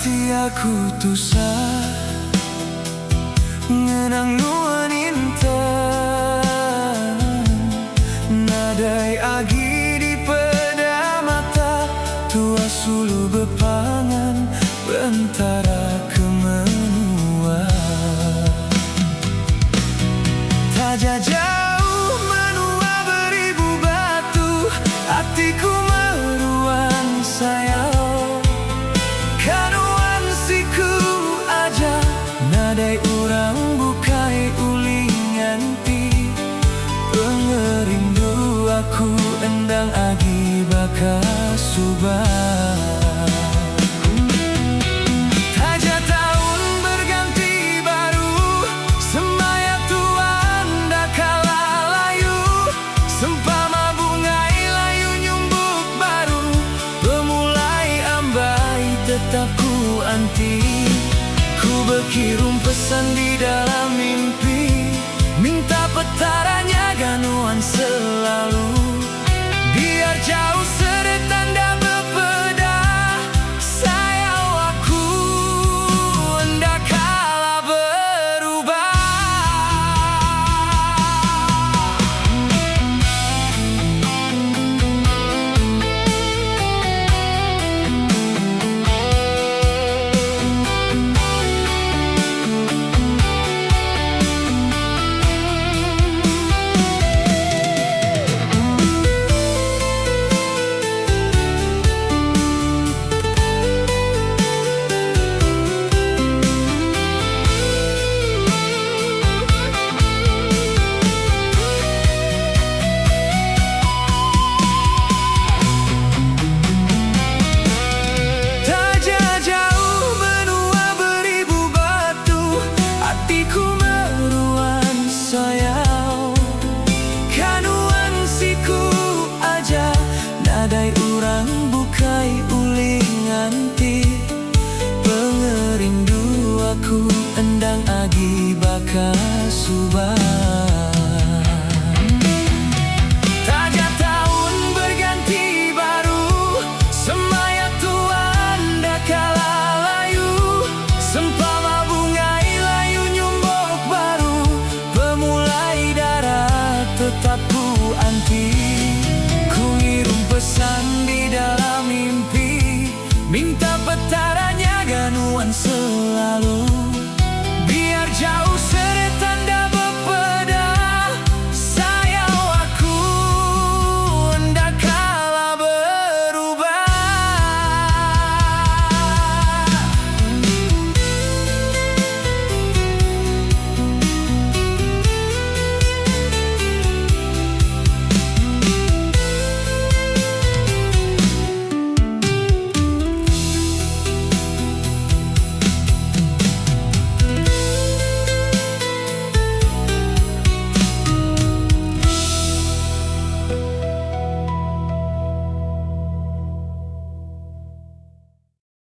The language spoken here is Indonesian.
aku tusah ngenang nuan intan nadai agi di peda mata tua sulu bepangan bentara kemenua taja jauh menua beribu batu hatiku meruan sayang kanuan siku aja nadai urang bukai ulingan pi pengerindu aku endang agi baka subah taja tahun berganti baru semaya tuan dakala layu sempama bungai layu nyumbuk baru pemulai ambai tetap ku anti ku berkirim pesan di dalam mimpi minta petaranya ganuan selalu